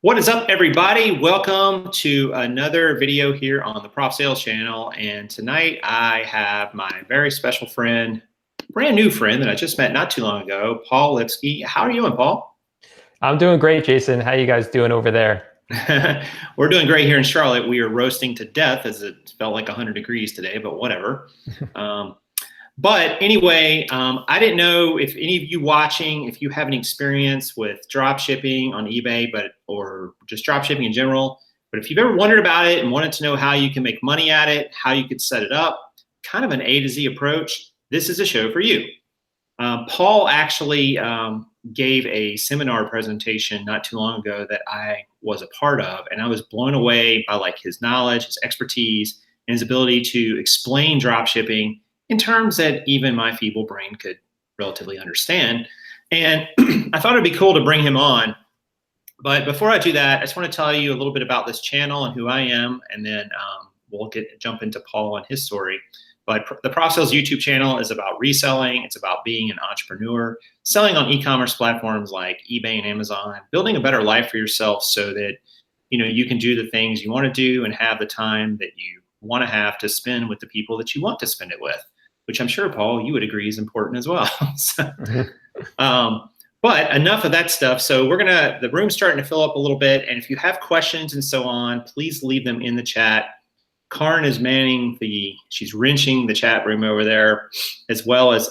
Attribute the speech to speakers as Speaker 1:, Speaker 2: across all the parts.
Speaker 1: What is up, everybody? Welcome to another video here on the Prof Sales channel. And tonight I have my very special friend, brand new friend that I just met not too long ago, Paul Lipsky. How are you doing, Paul?
Speaker 2: I'm doing great, Jason. How you guys doing over there?
Speaker 1: We're doing great here in Charlotte. We are roasting to death as it felt like 100 degrees today, but whatever. But anyway, I didn't know if any of you watching, if you have any experience with drop shipping on eBay, or just drop shipping in general. But if you've ever wondered about it and wanted to know how you can make money at it, how you could set it up, kind of an A to Z approach, this is a show for you. Paul actually gave a seminar presentation not too long ago that I was a part of, and I was blown away by like his knowledge, his expertise, and his ability to explain drop shipping in terms that even my feeble brain could relatively understand. And I thought it'd be cool to bring him on. But before I do that, I just want to tell you a little bit about this channel and who I am, and then we'll jump into Paul and his story. But the Prof Sales YouTube channel is about reselling. It's about being an entrepreneur, selling on e-commerce platforms like eBay and Amazon, building a better life for yourself so that you can do the things you want to do and have the time that you want to have to spend with the people that you want to spend it with, which I'm sure, Paul, you would agree is important as well. But enough of that stuff. So the room's starting to fill up a little bit. And if you have questions and so on, please leave them in the chat. Kaaren is she's wrenching the chat room over there, as well as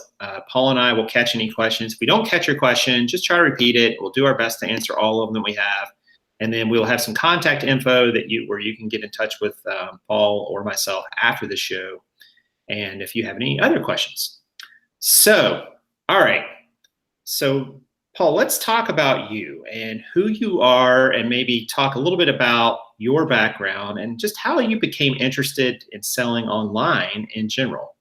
Speaker 1: Paul and I will catch any questions. If we don't catch your question, just try to repeat it. We'll do our best to answer all of them we have. And then we'll have some contact info where you can get in touch with Paul or myself after the show. And if you have any other questions. So, all right. So, Paul, let's talk about you and who you are, and maybe talk a little bit about your background and just how you became interested in selling online in general.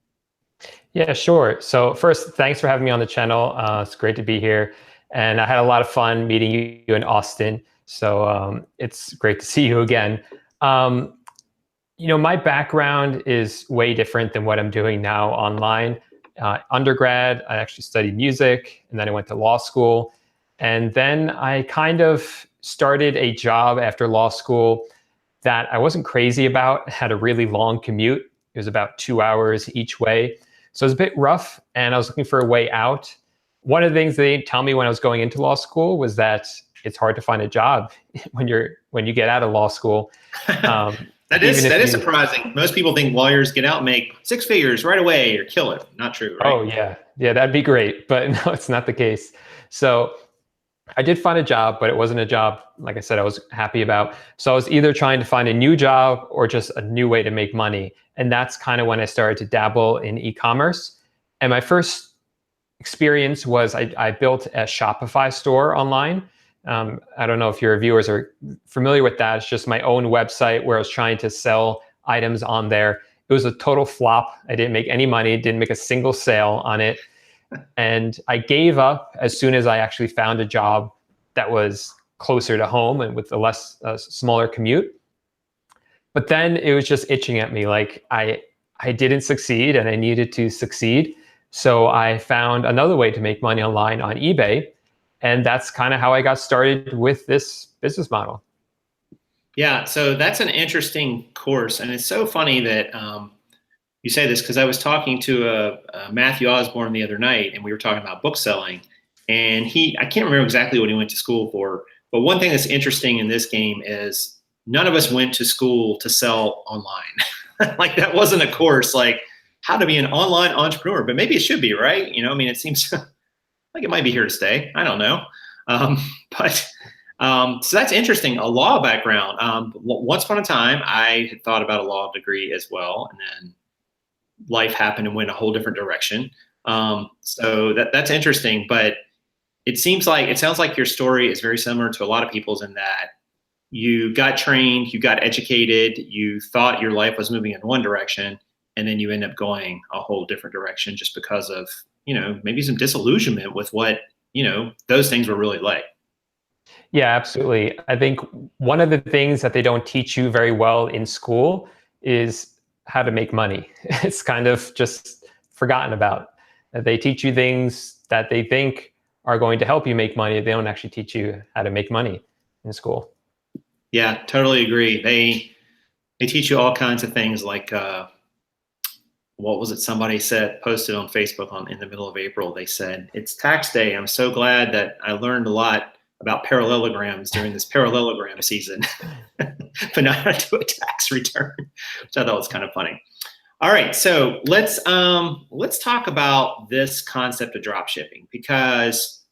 Speaker 2: Yeah, sure. So first, thanks for having me on the channel. It's great to be here. And I had a lot of fun meeting you in Austin. So it's great to see you again. My background is way different than what I'm doing now online. Undergrad, I actually studied music, and then I went to law school. And then I kind of started a job after law school that I wasn't crazy about. It had a really long commute. It was about 2 hours each way. So it was a bit rough, and I was looking for a way out. One of the things they didn't tell me when I was going into law school was that it's hard to find a job when you get out of law school.
Speaker 1: That is surprising. Most people think lawyers get out and make six figures right away or kill it. Not true, right?
Speaker 2: Oh, yeah. Yeah, that'd be great. But no, it's not the case. So I did find a job, but it wasn't a job, like I said, I was happy about. So I was either trying to find a new job or just a new way to make money. And that's kind of when I started to dabble in e-commerce. And my first experience was I built a Shopify store online. I don't know if your viewers are familiar with that. It's just my own website where I was trying to sell items on there. It was a total flop. I didn't make any money, didn't make a single sale on it. And I gave up as soon as I actually found a job that was closer to home and with a smaller commute. But then it was just itching at me. Like I didn't succeed and I needed to succeed. So I found another way to make money online on eBay. And that's kind of how I got started with this business model.
Speaker 1: Yeah, so that's an interesting course. And it's so funny that you say this, because I was talking to Matthew Osborne the other night, and we were talking about book selling. And I can't remember exactly what he went to school for, but one thing that's interesting in this game is none of us went to school to sell online. Like that wasn't a course like how to be an online entrepreneur, but maybe it should be, right? It seems like it might be here to stay. I don't know. So that's interesting. A law background. Once upon a time, I had thought about a law degree as well, and then life happened and went a whole different direction. So that's interesting. But it sounds like your story is very similar to a lot of people's in that you got trained, you got educated, you thought your life was moving in one direction, and then you end up going a whole different direction just because of maybe some disillusionment with what those things were really like.
Speaker 2: Yeah, absolutely. I think one of the things that they don't teach you very well in school is how to make money. It's kind of just forgotten about. They teach you things that they think are going to help you make money. They don't actually teach you how to make money in school.
Speaker 1: Yeah, totally agree. They teach you all kinds of things like what was it? Somebody said posted on Facebook in the middle of April. They said it's tax day. I'm so glad that I learned a lot about parallelograms during this parallelogram season, but not how to do a tax return, which I thought was kind of funny. All right, so let's talk about this concept of drop shipping, because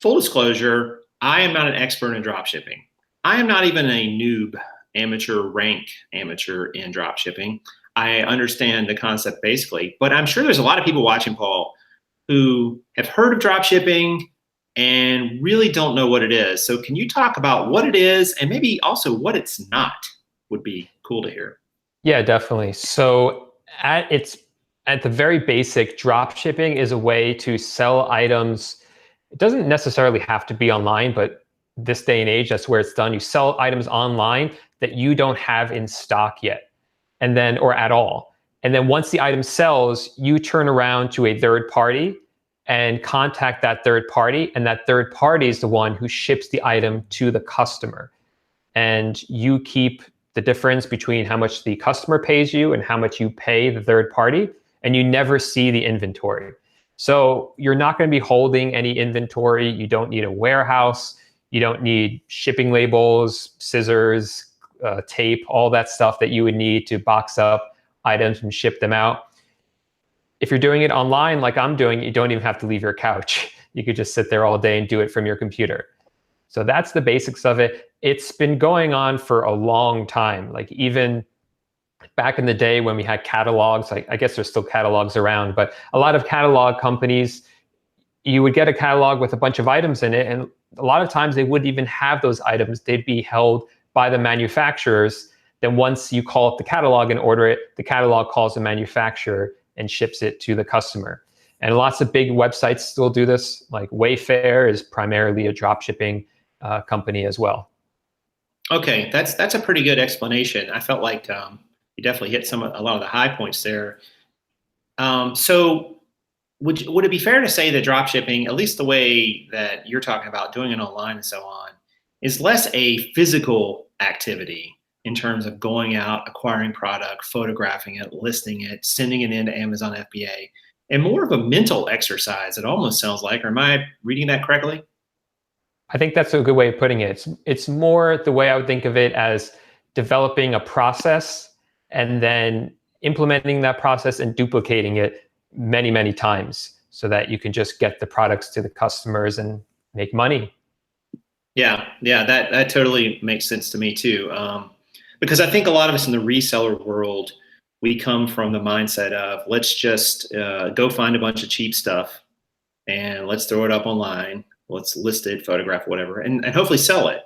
Speaker 1: full disclosure, I am not an expert in drop shipping. I am not even a noob, rank amateur in drop shipping. I understand the concept basically, but I'm sure there's a lot of people watching, Paul, who have heard of drop shipping and really don't know what it is. So can you talk about what it is and maybe also what it's not? Would be cool to hear.
Speaker 2: Yeah, definitely. So at the very basic, drop shipping is a way to sell items. It doesn't necessarily have to be online, but this day and age, that's where it's done. You sell items online that you don't have in stock yet, and then, or at all. And then once the item sells, you turn around to a third party and contact that third party. And that third party is the one who ships the item to the customer. And you keep the difference between how much the customer pays you and how much you pay the third party, and you never see the inventory. So you're not going to be holding any inventory. You don't need a warehouse. You don't need shipping labels, scissors, tape, all that stuff that you would need to box up items and ship them out. If you're doing it online, like I'm doing, you don't even have to leave your couch. You could just sit there all day and do it from your computer. So that's the basics of it. It's been going on for a long time. Like even back in the day when we had catalogs, I guess there's still catalogs around, but a lot of catalog companies, you would get a catalog with a bunch of items in it. And a lot of times they wouldn't even have those items. They'd be held by the manufacturers. Then once you call up the catalog and order it, the catalog calls the manufacturer and ships it to the customer. And lots of big websites still do this. Like Wayfair is primarily a drop shipping company as well.
Speaker 1: Okay, that's a pretty good explanation. I felt like you definitely hit a lot of the high points there. So would it be fair to say that drop shipping, at least the way that you're talking about doing it online and so on, is less a physical activity in terms of going out, acquiring product, photographing it, listing it, sending it into Amazon FBA, and more of a mental exercise, it almost sounds like? Or am I reading that correctly?
Speaker 2: I think that's a good way of putting it. It's more the way I would think of it as developing a process and then implementing that process and duplicating it many, many times so that you can just get the products to the customers and make money.
Speaker 1: Yeah, that totally makes sense to me too. Because I think a lot of us in the reseller world, we come from the mindset of let's just go find a bunch of cheap stuff and let's throw it up online. Let's list it, photograph, whatever, and hopefully sell it.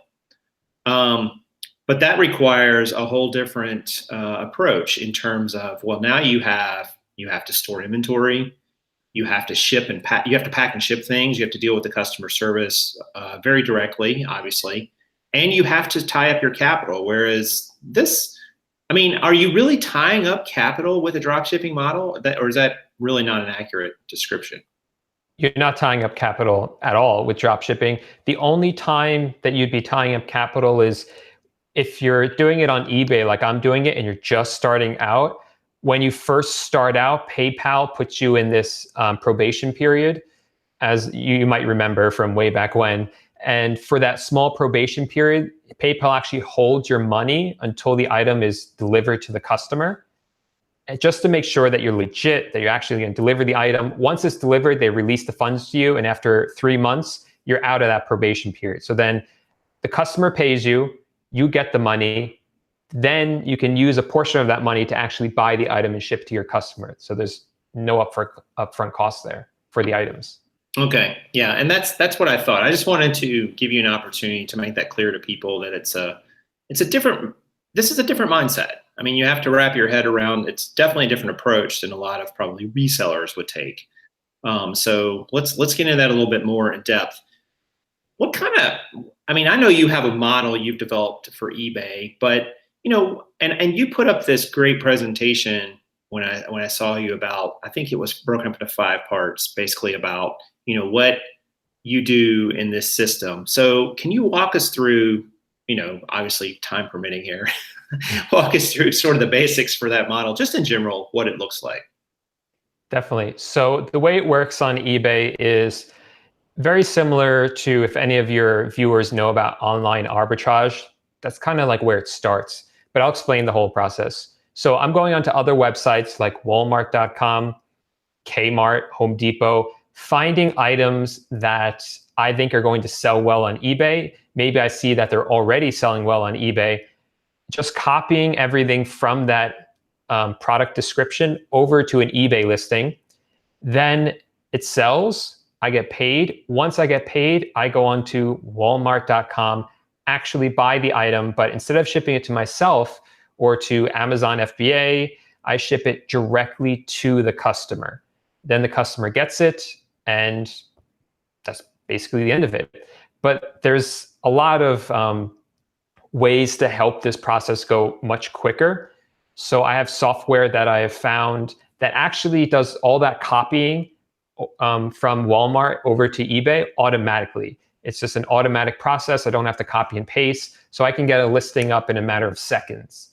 Speaker 1: But that requires a whole different approach in terms of, well, now you have to store inventory, you have to ship and pack, you have to pack and ship things, you have to deal with the customer service very directly, obviously, and you have to tie up your capital. Whereas this, I mean, are you really tying up capital with a drop shipping model, or is that really not an accurate description?
Speaker 2: You're not tying up capital at all with drop shipping. The only time that you'd be tying up capital is if you're doing it on eBay, like I'm doing it, and you're just starting out. When you first start out, PayPal puts you in this probation period, as you might remember from way back when. And for that small probation period, PayPal actually holds your money until the item is delivered to the customer. And just to make sure that you're legit, that you're actually going to deliver the item. Once it's delivered, they release the funds to you. And after 3 months, you're out of that probation period. So then the customer pays you, you get the money, then you can use a portion of that money to actually buy the item and ship to your customer. So there's no upfront costs there for the items.
Speaker 1: Okay, yeah, and that's what I thought. I just wanted to give you an opportunity to make that clear to people that this is a different mindset. I mean, you have to wrap your head around. It's definitely a different approach than a lot of probably resellers would take. So let's get into that a little bit more in depth. What kind of? I mean, I know you have a model you've developed for eBay, but and you put up this great presentation when I saw you about. I think it was broken up into 5 parts, basically about what you do in this system. So can you walk us through obviously time permitting here, walk us through sort of the basics for that model, just in general, what it looks like.
Speaker 2: Definitely. So the way it works on eBay is very similar to, if any of your viewers know about online arbitrage, that's kind of like where it starts. But I'll explain the whole process. So I'm going onto other websites like Walmart.com, Kmart, Home Depot, finding items that I think are going to sell well on eBay. Maybe I see that they're already selling well on eBay. Just copying everything from that product description over to an eBay listing. Then it sells. I get paid. Once I get paid, I go on to Walmart.com, actually buy the item, but instead of shipping it to myself or to Amazon FBA, I ship it directly to the customer. Then the customer gets it, and that's basically the end of it. But there's a lot of ways to help this process go much quicker. So I have software that I have found that actually does all that copying from Walmart over to eBay automatically. It's just an automatic process. I don't have to copy and paste. So I can get a listing up in a matter of seconds.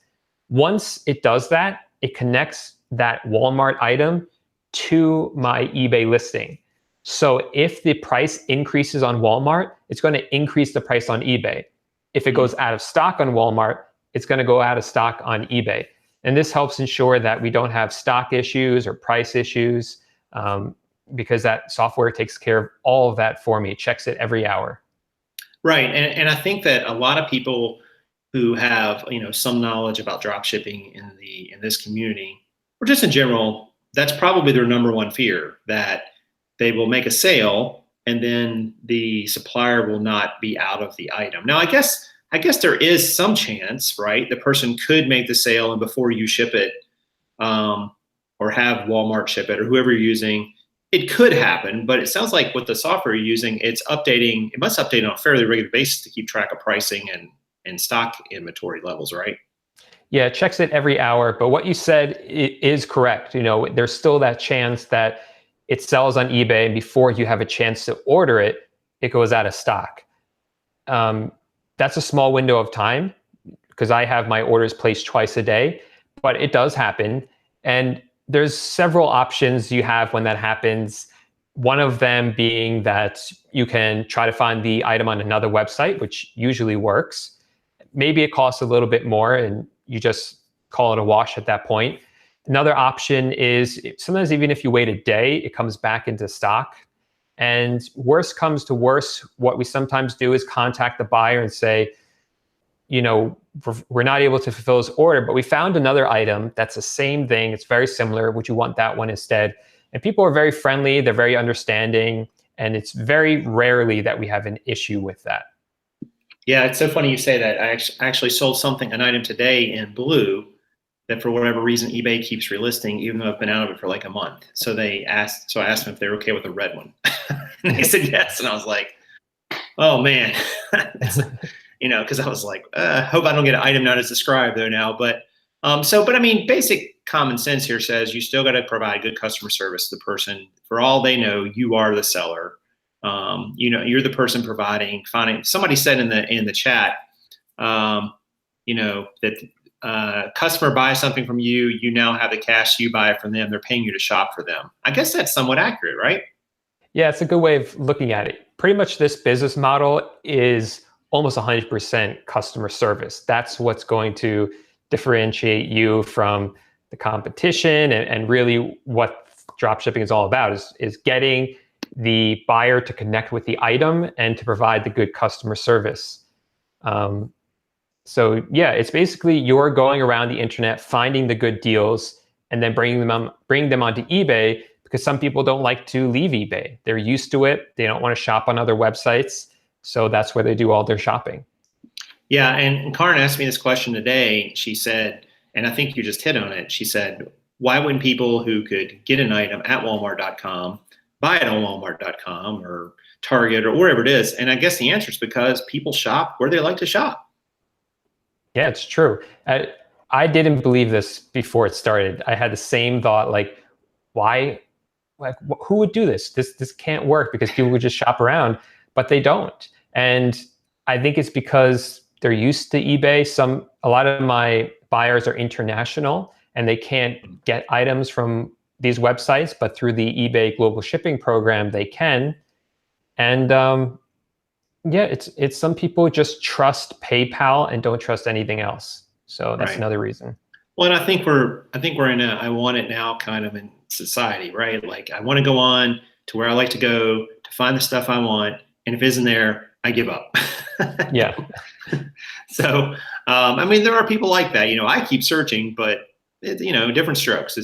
Speaker 2: Once it does that, it connects that Walmart item to my eBay listing. So if the price increases on Walmart, it's going to increase the price on eBay. If it goes out of stock on Walmart, it's going to go out of stock on eBay. And this helps ensure that we don't have stock issues or price issues, because that software takes care of all of that for me. It checks it every hour.
Speaker 1: Right. And I think that a lot of people who have, some knowledge about drop shipping in this community, or just in general, that's probably their number one fear, that they will make a sale and then the supplier will not be out of the item. Now, I guess there is some chance, right? The person could make the sale and before you ship it, or have Walmart ship it, or whoever you're using, it could happen. But it sounds like with the software you're using, it must update on a fairly regular basis to keep track of pricing and stock inventory levels, right?
Speaker 2: Yeah, it checks it every hour. But what you said is correct. There's still that chance that it sells on eBay, and before you have a chance to order it, it goes out of stock. That's a small window of time because I have my orders placed twice a day, but it does happen. And there's several options you have when that happens. One of them being that you can try to find the item on another website, which usually works. Maybe it costs a little bit more and you just call it a wash at that point. Another option is sometimes even if you wait a day, it comes back into stock. And worst comes to worst, what we sometimes do is contact the buyer and say, we're not able to fulfill this order, but we found another item that's the same thing. It's very similar. Would you want that one instead? And people are very friendly. They're very understanding. And it's very rarely that we have an issue with that.
Speaker 1: Yeah, it's so funny you say that. I actually sold an item today in blue that for whatever reason eBay keeps relisting, even though I've been out of it for like a month. So I asked them if they were okay with the red one. And they said yes. And I was like, oh man, because I was like, hope I don't get an item not as described though now. But I mean, basic common sense here says you still got to provide good customer service to the person. For all they know, you are the seller. You're the person finding. Somebody said in the chat, that customer buys something from you, you now have the cash, you buy it from them, they're paying you to shop for them. I guess that's somewhat accurate, right?
Speaker 2: Yeah, it's a good way of looking at it. Pretty much this business model is almost 100% customer service. That's what's going to differentiate you from the competition, and really what dropshipping is all about is getting the buyer to connect with the item and to provide the good customer service. So yeah, it's basically you're going around the internet, finding the good deals, and then bringing them onto eBay, because some people don't like to leave eBay. They're used to it. They don't want to shop on other websites. So that's where they do all their shopping.
Speaker 1: Yeah, and Kaaren asked me this question today. She said, and I think you just hit on it. She said, why wouldn't people who could get an item at Walmart.com buy it on Walmart.com or Target or wherever it is? And I guess the answer is because people shop where they like to shop.
Speaker 2: Yeah, it's true. I didn't believe this before it started. I had the same thought, like, why? Like, who would do this? This can't work, because people would just shop around, but they don't. And I think it's because they're used to eBay. A lot of my buyers are international and they can't get items from these websites, but through the eBay global shipping program, they can. And yeah, it's some people just trust PayPal and don't trust anything else. So that's another reason.
Speaker 1: Well, and I think we're in a I want it now kind of in society, right? Like I want to go on to where I like to go to find the stuff I want, and if it isn't there, I give up.
Speaker 2: Yeah.
Speaker 1: So, I mean, there are people like that. I keep searching, but different strokes.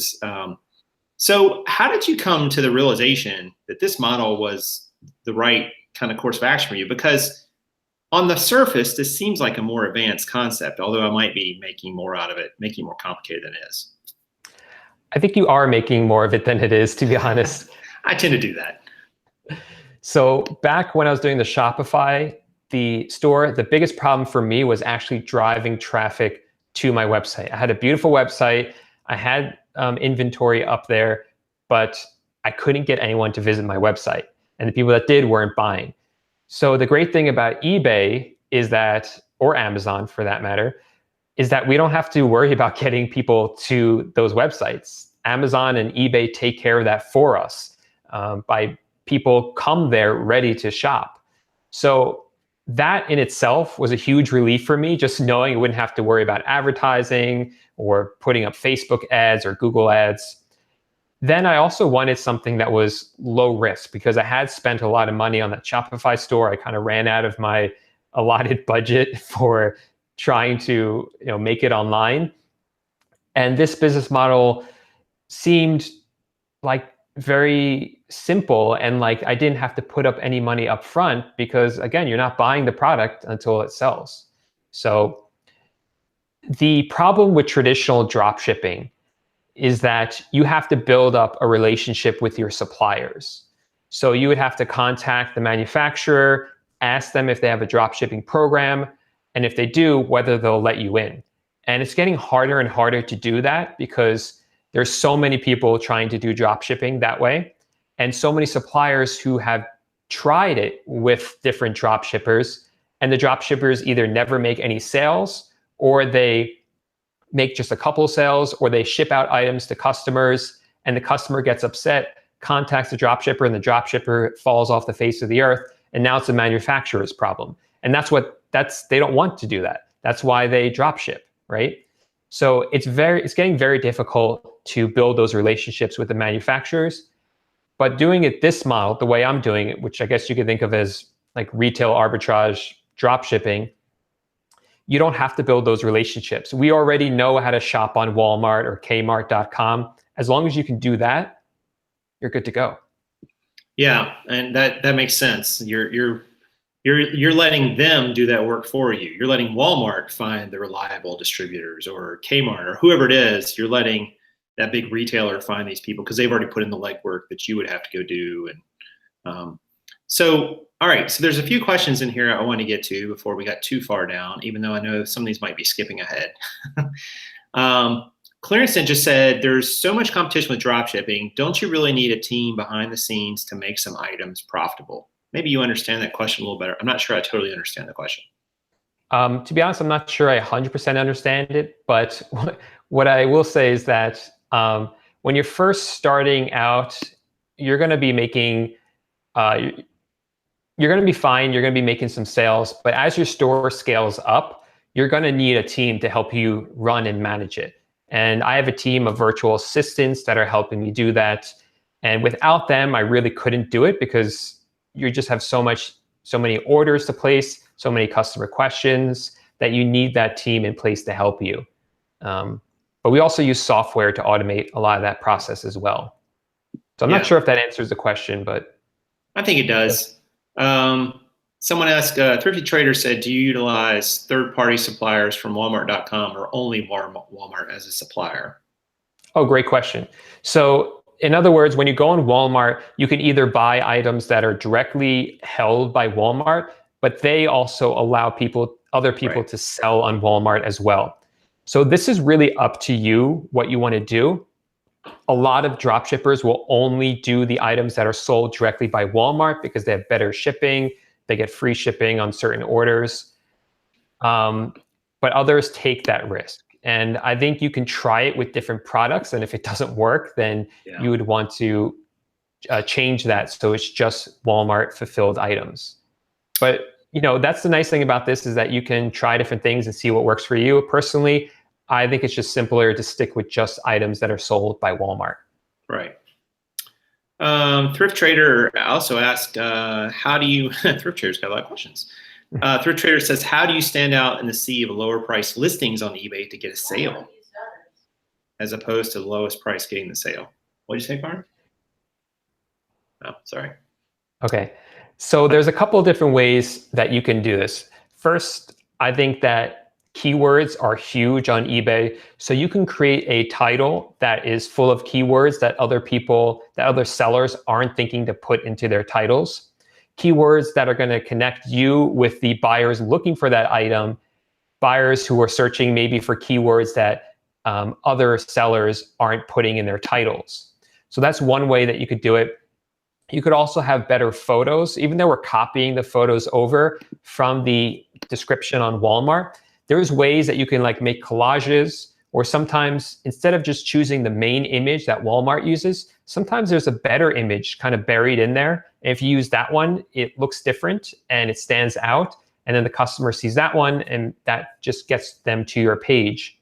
Speaker 1: So, how did you come to the realization that this model was the right kind of course of action for you? Because on the surface, this seems like a more advanced concept, although I might be making more out of it, making it more complicated than it is.
Speaker 2: I think you are making more of it than it is, to be honest.
Speaker 1: I tend to do that.
Speaker 2: So back when I was doing the Shopify, the store, the biggest problem for me was actually driving traffic to my website. I had a beautiful website. I had inventory up there, but I couldn't get anyone to visit my website. And the people that did weren't buying. So the great thing about eBay is that, or Amazon for that matter, is that we don't have to worry about getting people to those websites. Amazon and eBay take care of that for us by people come there ready to shop. So that in itself was a huge relief for me, just knowing I wouldn't have to worry about advertising or putting up Facebook ads or Google ads. Then I also wanted something that was low risk because I had spent a lot of money on that Shopify store. I kind of ran out of my allotted budget for trying to make it online. And this business model seemed like very simple and like I didn't have to put up any money up front because, again, you're not buying the product until it sells. So the problem with traditional drop shipping is that you have to build up a relationship with your suppliers. So you would have to contact the manufacturer, ask them if they have a drop shipping program, and if they do, whether they'll let you in. And it's getting harder and harder to do that because there's so many people trying to do drop shipping that way, and so many suppliers who have tried it with different drop shippers, and the drop shippers either never make any sales or they make just a couple sales, or they ship out items to customers and the customer gets upset, contacts the drop shipper, and the drop shipper falls off the face of the earth. And now it's the manufacturer's problem. And they don't want to do that. That's why they drop ship, right? So it's getting very difficult to build those relationships with the manufacturers. But doing it this model, the way I'm doing it, which I guess you could think of as like retail arbitrage drop shipping, you don't have to build those relationships. We already know how to shop on Walmart or Kmart.com. As long as you can do that, you're good to go.
Speaker 1: Yeah, and that makes sense. You're letting them do that work for you. You're letting Walmart find the reliable distributors, or Kmart, or whoever it is. You're letting that big retailer find these people because they've already put in the legwork that you would have to go do. And so, all right. So there's a few questions in here I want to get to before we got too far down, even though I know some of these might be skipping ahead. Clarence just said, there's so much competition with drop shipping. Don't you really need a team behind the scenes to make some items profitable? Maybe you understand that question a little better. I'm not sure I totally understand the question.
Speaker 2: To be honest, I'm not sure I 100% understand it. But what I will say is that when you're first starting out, you're going to be making you're going to be fine. You're going to be making some sales. But as your store scales up, you're going to need a team to help you run and manage it. And I have a team of virtual assistants that are helping me do that. And without them, I really couldn't do it because you just have so many orders to place, so many customer questions that you need that team in place to help you. But we also use software to automate a lot of that process as well. So I'm not sure if that answers the question, but
Speaker 1: I think it does. Someone asked, Thrifty Trader said, do you utilize third-party suppliers from Walmart.com or only Walmart as a supplier?
Speaker 2: Oh, great question. So in other words, when you go on Walmart, you can either buy items that are directly held by Walmart, but they also allow other people to sell on Walmart as well. So this is really up to you what you want to do. A lot of drop shippers will only do the items that are sold directly by Walmart because they have better shipping. They get free shipping on certain orders. But others take that risk. And I think you can try it with different products. And if it doesn't work, then you would want to change that so it's just Walmart fulfilled items. But that's the nice thing about this, is that you can try different things and see what works for you. Personally, I think it's just simpler to stick with just items that are sold by Walmart.
Speaker 1: Right. Thrift Trader also asked, how do you, Thrift Trader's got a lot of questions. Thrift Trader says, how do you stand out in the sea of lower price listings on eBay to get a sale as opposed to the lowest price getting the sale? What did you say, Kaaren? Oh, sorry.
Speaker 2: Okay. So there's a couple of different ways that you can do this. First, I think that keywords are huge on eBay. So you can create a title that is full of keywords that other sellers aren't thinking to put into their titles. Keywords that are going to connect you with the buyers looking for that item, buyers who are searching maybe for keywords that other sellers aren't putting in their titles. So that's one way that you could do it. You could also have better photos. Even though we're copying the photos over from the description on Walmart, there's ways that you can make collages, or sometimes instead of just choosing the main image that Walmart uses, sometimes there's a better image kind of buried in there. And if you use that one, it looks different and it stands out. And then the customer sees that one and that just gets them to your page.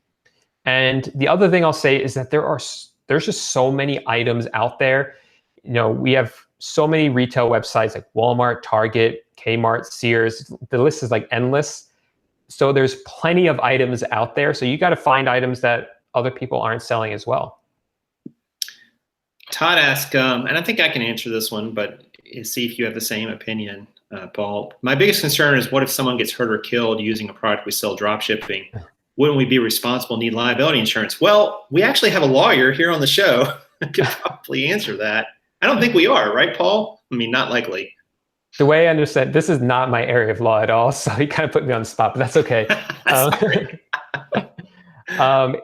Speaker 2: And the other thing I'll say is that there's just so many items out there. We have so many retail websites like Walmart, Target, Kmart, Sears. The list is endless. So there's plenty of items out there. So you got to find items that other people aren't selling as well.
Speaker 1: Todd asked, and I think I can answer this one, but see if you have the same opinion, Paul. My biggest concern is, what if someone gets hurt or killed using a product we sell dropshipping? Wouldn't we be responsible, need liability insurance? Well, we actually have a lawyer here on the show who could probably answer that. I don't think we are, right, Paul? I mean, not likely.
Speaker 2: The way I understand, this is not my area of law at all, so he kind of put me on the spot, but that's okay.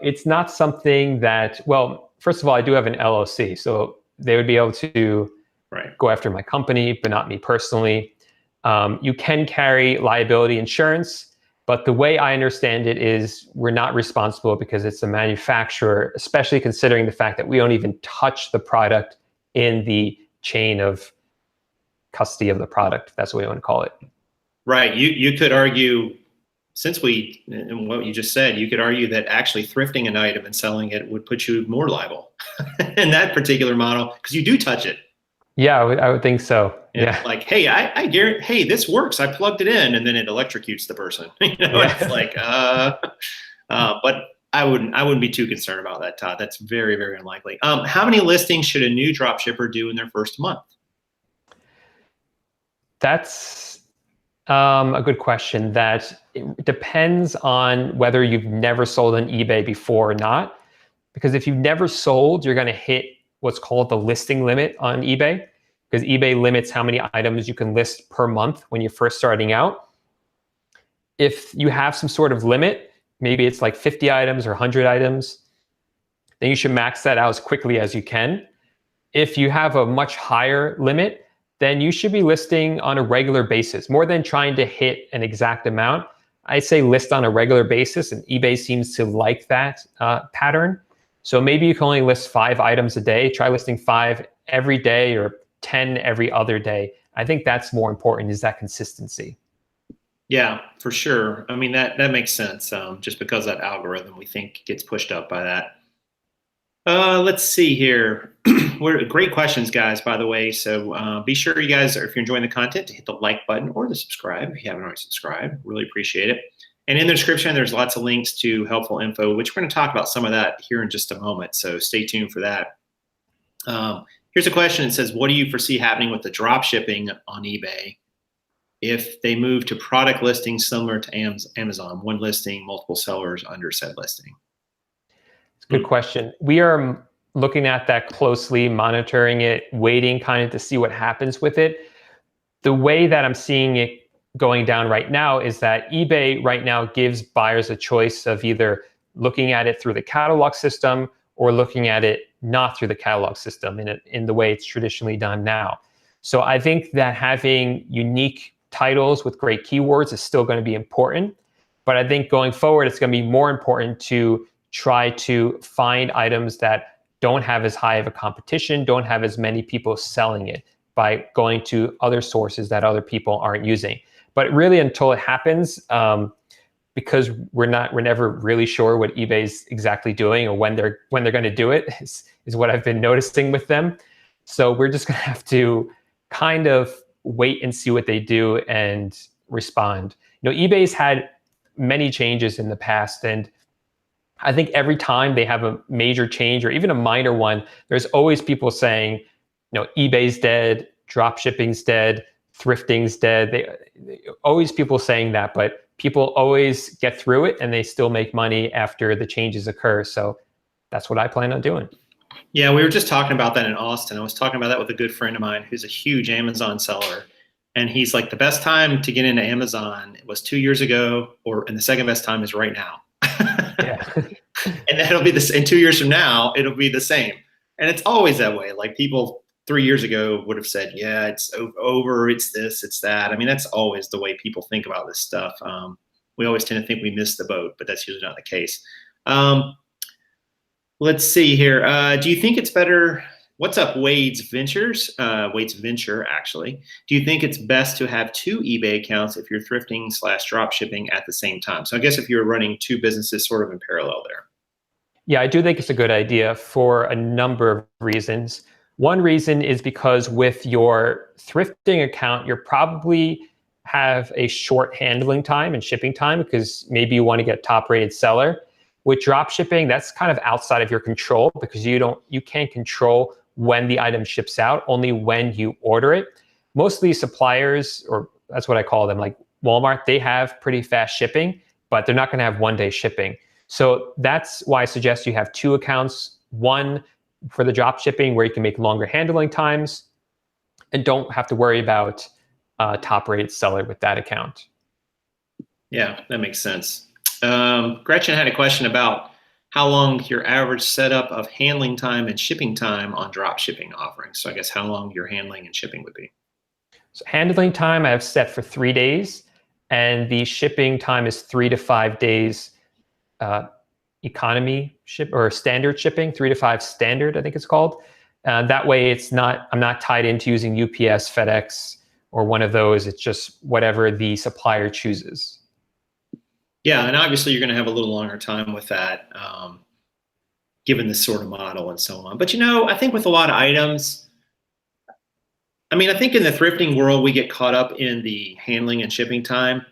Speaker 2: It's not something that, well, first of all, I do have an LLC, so they would be able to go after my company, but not me personally. You can carry liability insurance, but the way I understand it is we're not responsible because it's a manufacturer, especially considering the fact that we don't even touch the product in the chain of custody of the product. That's what we want to call it. Right.
Speaker 1: You could argue, and what you just said, you could argue that actually thrifting an item and selling it would put you more liable in that particular model, because you do touch it.
Speaker 2: Yeah, I would think so. Yeah.
Speaker 1: Like, hey, I guarantee, hey, this works. I plugged it in, and then it electrocutes the person. It's like, but I wouldn't be too concerned about that, Todd. That's very, very unlikely. How many listings should a new dropshipper do in their first month?
Speaker 2: That's a good question. That it depends on whether you've never sold on eBay before or not. Because if you've never sold, you're going to hit what's called the listing limit on eBay, because eBay limits how many items you can list per month when you're first starting out. If you have some sort of limit, maybe it's like 50 items or 100 items, then you should max that out as quickly as you can. If you have a much higher limit, then you should be listing on a regular basis. More than trying to hit an exact amount, I say list on a regular basis, and eBay seems to like that pattern. So maybe you can only list 5 items a day. Try listing 5 every day or 10 every other day. I think that's more important, is that consistency.
Speaker 1: Yeah, for sure. I mean, that makes sense. Just because that algorithm, we think, gets pushed up by that. Let's see here. Great questions, guys, by the way. So be sure you guys, if you're enjoying the content, to hit the like button or the subscribe if you haven't already subscribed. Really appreciate it. And in the description, there's lots of links to helpful info, which we're going to talk about some of that here in just a moment. So stay tuned for that. Here's a question. It says, what do you foresee happening with the drop shipping on eBay if they move to product listings similar to Amazon, one listing, multiple sellers under said listing?
Speaker 2: It's a good question. We are looking at that closely, monitoring it, waiting kind of to see what happens with it. The way that I'm seeing it going down right now is that eBay right now gives buyers a choice of either looking at it through the catalog system or looking at it not through the catalog system in the way it's traditionally done now. So I think that having unique titles with great keywords is still going to be important. But I think going forward, it's going to be more important to try to find items that don't have as high of a competition, don't have as many people selling it, by going to other sources that other people aren't using. But really, until it happens, because we're never really sure what eBay's exactly doing or when they're going to do it, is what I've been noticing with them. So we're just going to have to kind of wait and see what they do and respond. eBay's had many changes in the past, and I think every time they have a major change or even a minor one, there's always people saying, eBay's dead, dropshipping's dead, thrifting's dead. They always people saying that, but people always get through it and they still make money after the changes occur. So that's what I plan on doing.
Speaker 1: Yeah, we were just talking about that in Austin. I was talking about that with a good friend of mine who's a huge Amazon seller. And he's like, the best time to get into Amazon was 2 years ago, and the second best time is right now.
Speaker 2: Yeah.
Speaker 1: And that'll be in 2 years from now, it'll be the same. And it's always that way. Like people 3 years ago would have said, yeah, it's over, it's this, it's that. I mean, that's always the way people think about this stuff. We always tend to think we missed the boat, but that's usually not the case. Let's see here. Do you think it's better? What's up, Wade's Ventures? Wade's Venture, actually. Do you think it's best to have 2 eBay accounts if you're thrifting / drop shipping at the same time? So I guess if you're running 2 businesses sort of in parallel there.
Speaker 2: Yeah, I do think it's a good idea for a number of reasons. One reason is because with your thrifting account, you probably have a short handling time and shipping time because maybe you want to get top rated seller. With drop shipping, that's kind of outside of your control because you can't control when the item ships out, only when you order it. Most of these suppliers, or that's what I call them, like Walmart, they have pretty fast shipping, but they're not going to have 1 day shipping. So that's why I suggest you have 2 accounts, one for the drop shipping where you can make longer handling times and don't have to worry about top rated seller with that account.
Speaker 1: Yeah, that makes sense. Gretchen had a question about how long your average setup of handling time and shipping time on drop shipping offerings. So I guess how long your handling and shipping would be.
Speaker 2: So handling time I have set for 3 days, and the shipping time is 3 to 5 days. Economy ship or standard shipping, 3 to 5 standard, I think it's called. That way, I'm not tied into using UPS, FedEx, or one of those. It's just whatever the supplier chooses.
Speaker 1: Yeah, and obviously you're going to have a little longer time with that, given this sort of model and so on. But I think with a lot of items, I think in the thrifting world, we get caught up in the handling and shipping time.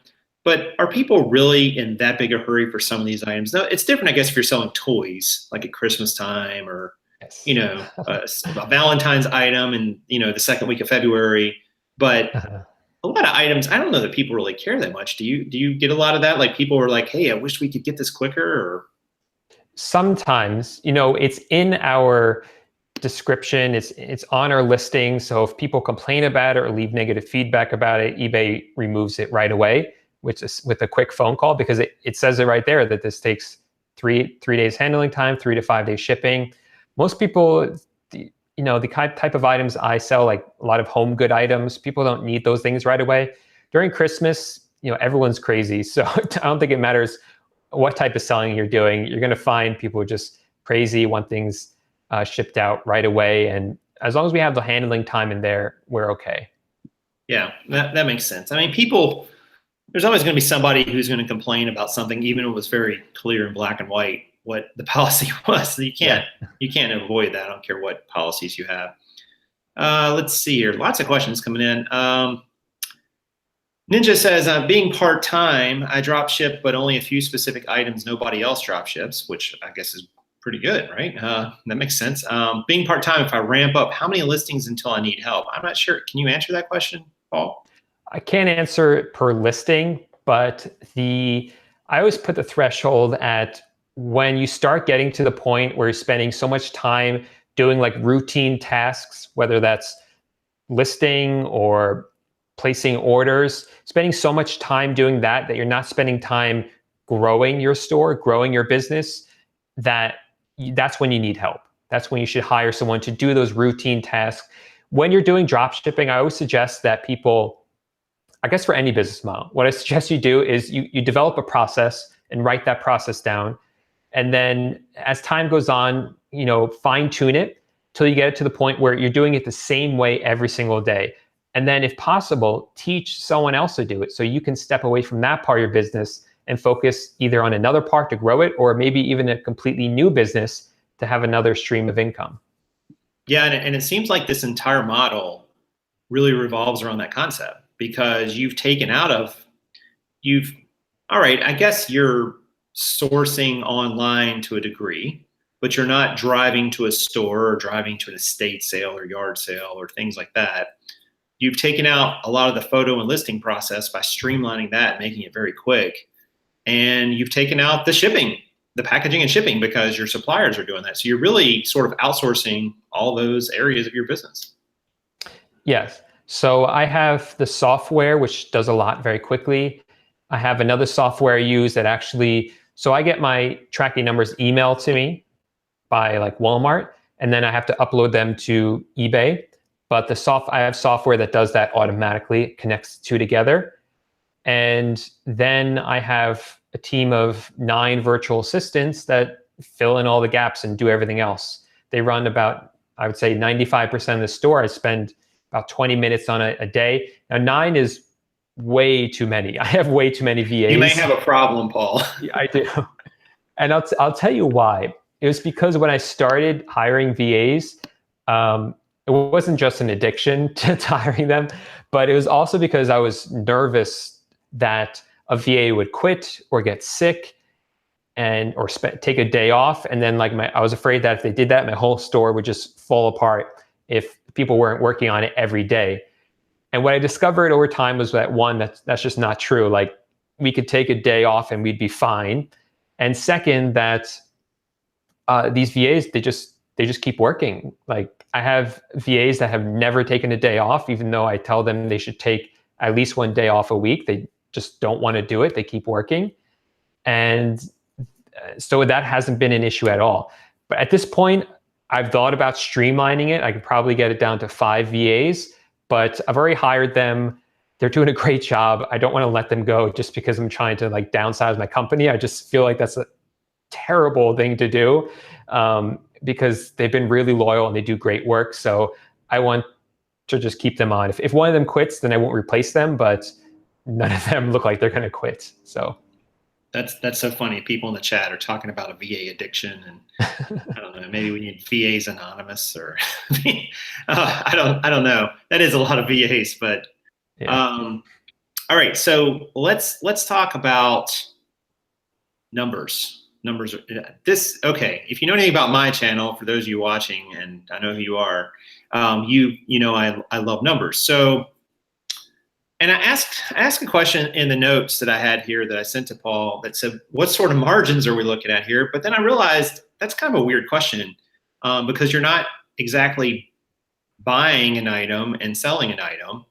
Speaker 1: But are people really in that big a hurry for some of these items? No, it's different, I guess, if you're selling toys, like at Christmas time or,
Speaker 2: Yes.
Speaker 1: A Valentine's item and, the second week of February. But a lot of items, I don't know that people really care that much. Do you get a lot of that? Like people are like, hey, I wish we could get this quicker? Or
Speaker 2: sometimes, it's in our description, it's on our listing. So if people complain about it or leave negative feedback about it, eBay removes it right away, which is with a quick phone call, because it says it right there that this takes three days handling time, 3 to 5 days shipping. Most people, the type of items I sell, like a lot of home good items, people don't need those things right away. During Christmas, everyone's crazy. So I don't think it matters what type of selling you're doing. You're going to find people just crazy, want things shipped out right away. And as long as we have the handling time in there, we're okay. Yeah,
Speaker 1: that makes sense. People, there's always going to be somebody who's going to complain about something, even if it was very clear in black and white what the policy was. So you can't avoid that. I don't care what policies you have. Let's see here. Lots of questions coming in. Ninja says, being part-time, I drop ship, but only a few specific items nobody else drop ships, which I guess is pretty good, right? That makes sense. Being part-time, if I ramp up, how many listings until I need help? I'm not sure. Can you answer that question, Paul?
Speaker 2: I can't answer it per listing, but I always put the threshold at when you start getting to the point where you're spending so much time doing like routine tasks, whether that's listing or placing orders, spending so much time doing that you're not spending time growing your store, growing your business, that's when you need help. That's when you should hire someone to do those routine tasks. When you're doing drop shipping, I always suggest that people I guess for any business model, what I suggest you do is you develop a process and write that process down. And then as time goes on, fine tune it till you get it to the point where you're doing it the same way every single day. And then if possible, teach someone else to do it so you can step away from that part of your business and focus either on another part to grow it, or maybe even a completely new business to have another stream of income.
Speaker 1: Yeah, and it seems like this entire model really revolves around that concept, because all right, I guess you're sourcing online to a degree, but you're not driving to a store or driving to an estate sale or yard sale or things like that. You've taken out a lot of the photo and listing process by streamlining that and making it very quick. And you've taken out the shipping, the packaging and shipping, because your suppliers are doing that. So you're really sort of outsourcing all those areas of your business.
Speaker 2: Yes. So I have the software, which does a lot very quickly. I have another software I use that so I get my tracking numbers emailed to me by like Walmart, and then I have to upload them to eBay. But I have software that does that automatically. It connects the two together. And then I have a team of 9 virtual assistants that fill in all the gaps and do everything else. They run about, I would say 95% of the store. I spend about 20 minutes on a day. Now 9 is way too many. I have way too many VAs.
Speaker 1: You may have a problem, Paul.
Speaker 2: Yeah, I do. And I'll tell you why. It was because when I started hiring VAs, it wasn't just an addiction to hiring them, but it was also because I was nervous that a VA would quit or get sick or take a day off. And then I was afraid that if they did that, my whole store would just fall apart if people weren't working on it every day. And what I discovered over time was that, one, that's just not true. Like, we could take a day off and we'd be fine. And second, that these VAs, they just keep working. Like, I have VAs that have never taken a day off, even though I tell them they should take at least one day off a week. They just don't want to do it. They keep working. And so that hasn't been an issue at all. But at this point, I've thought about streamlining it. I could probably get it down to 5 VAs, but I've already hired them. They're doing a great job. I don't want to let them go just because I'm trying to downsize my company. I just feel like that's a terrible thing to do, because they've been really loyal and they do great work. So I want to just keep them on. If one of them quits, then I won't replace them, but none of them look like they're going to quit. So
Speaker 1: that's so funny. People in the chat are talking about a VA addiction, and I don't know, maybe we need VAs Anonymous, or I don't know. That is a lot of VAs, but yeah. All right. So let's talk about numbers. Okay. If you know anything about my channel, for those of you watching, and I know who you are, I love numbers. So, and I asked a question in the notes that I had here that I sent to Paul that said, what sort of margins are we looking at here? But then I realized that's kind of a weird question, because you're not exactly buying an item and selling an item.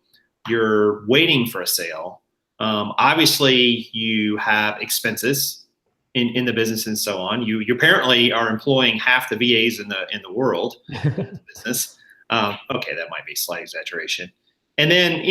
Speaker 1: You're waiting for a sale. Obviously, you have expenses in the business and so on. You apparently are employing half the VAs in the world in the business. Okay, that might be a slight exaggeration. And then,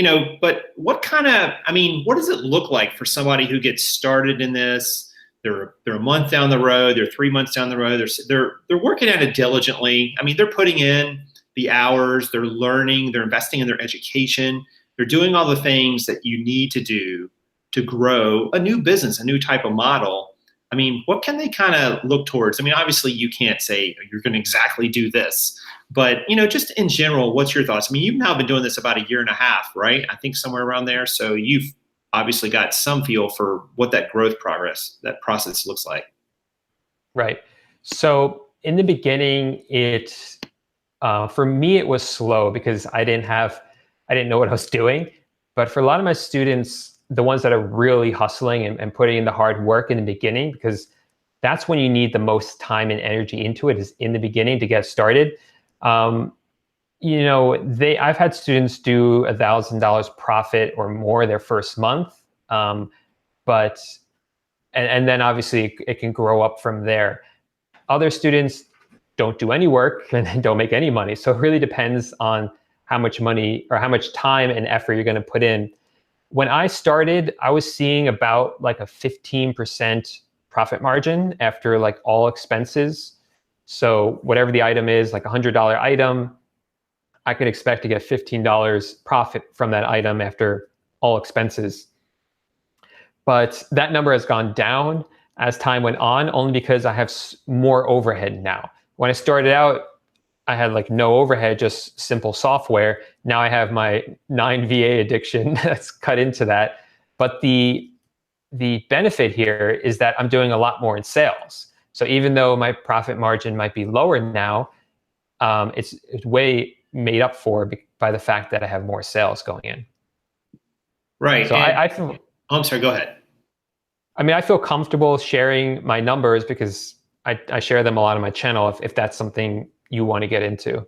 Speaker 1: but what does it look like for somebody who gets started in this? They're a month down the road, they're 3 months down the road, they're working at it diligently. I mean, they're putting in the hours, they're learning, they're investing in their education, they're doing all the things that you need to do to grow a new business, a new type of model. I mean, what can they kind of look towards? I mean, obviously you can't say you're going to exactly do this, but just in general, what's your thoughts? I mean, you've now been doing this about 1.5 years, right? I think somewhere around there. So you've obviously got some feel for what that that process looks like.
Speaker 2: Right. So in the beginning, for me, it was slow because I didn't know what I was doing. But for a lot of my students, the ones that are really hustling and putting in the hard work in the beginning, because that's when you need the most time and energy into it, is in the beginning to get started. I've had students do $1,000 profit or more their first month. But then obviously it can grow up from there. Other students don't do any work and don't make any money. So it really depends on how much money or how much time and effort you're going to put in. When I started, I was seeing about like a 15% profit margin after like all expenses. So whatever the item is, like $100 item, I could expect to get $15 profit from that item after all expenses. But that number has gone down as time went on, only because I have more overhead now. When I started out, I had like no overhead, just simple software. Now I have my 9 VA addiction that's cut into that. But the benefit here is that I'm doing a lot more in sales. So even though my profit margin might be lower now, it's way made up for by the fact that I have more sales going in.
Speaker 1: Right.
Speaker 2: So I feel.
Speaker 1: I'm sorry. Go ahead.
Speaker 2: I mean, I feel comfortable sharing my numbers because I share them a lot on my channel if that's something you want to get into.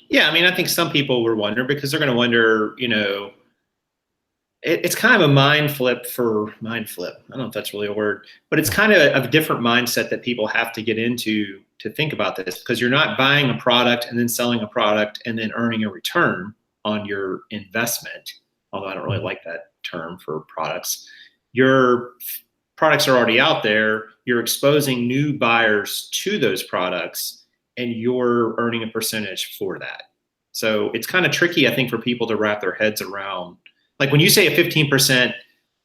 Speaker 1: Yeah, I mean, I think some people were wondering because they're going to wonder, it's kind of a mind flip. I don't know if that's really a word, but it's kind of a different mindset that people have to get into to think about this, because you're not buying a product and then selling a product and then earning a return on your investment. Although I don't really like that term for products. Your products are already out there. You're exposing new buyers to those products, and you're earning a percentage for that. So it's kind of tricky, I think, for people to wrap their heads around. Like when you say a 15%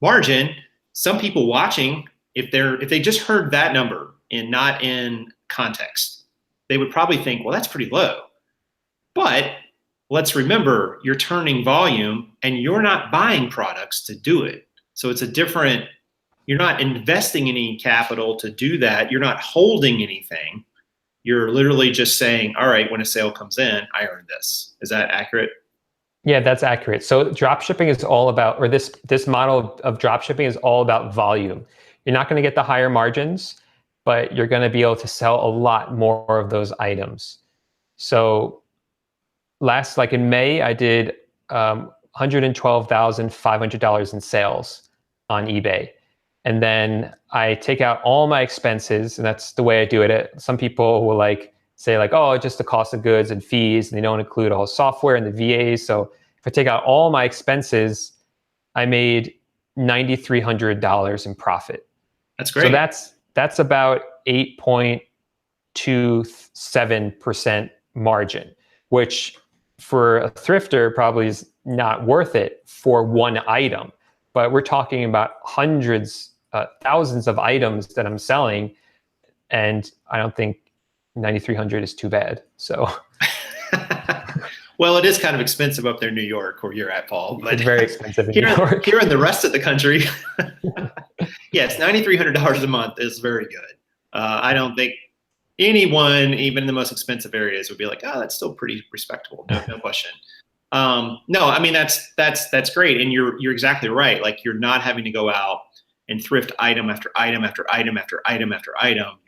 Speaker 1: margin, some people watching, if they just heard that number and not in context, they would probably think, well, that's pretty low. But let's remember, you're turning volume and you're not buying products to do it. So it's you're not investing any capital to do that. You're not holding anything. You're literally just saying, all right, when a sale comes in, I earn this. Is that accurate?
Speaker 2: Yeah, that's accurate. So dropshipping is all about, or this model of dropshipping is all about volume. You're not going to get the higher margins, but you're going to be able to sell a lot more of those items. So like in May, I did $112,500 in sales on eBay. And then I take out all my expenses, and that's the way I do it. Some people will say oh, just the cost of goods and fees, and they don't include all the software and the VAs. So if I take out all my expenses, I made $9,300 in profit.
Speaker 1: That's great.
Speaker 2: So that's about 8.27% margin, which for a thrifter probably is not worth it for one item. But we're talking about hundreds, thousands of items that I'm selling, and I don't think 9,300 is too bad. So,
Speaker 1: well, it is kind of expensive up there in New York, where you're at, Paul. But
Speaker 2: it's very expensive in New York.
Speaker 1: Here in the rest of the country, yes, $9,300 a month is very good. I don't think anyone, even in the most expensive areas, would be like, oh, that's still pretty respectable. No question. No, I mean that's great, and you're exactly right. Like, you're not having to go out and thrift item after item after item after item after item.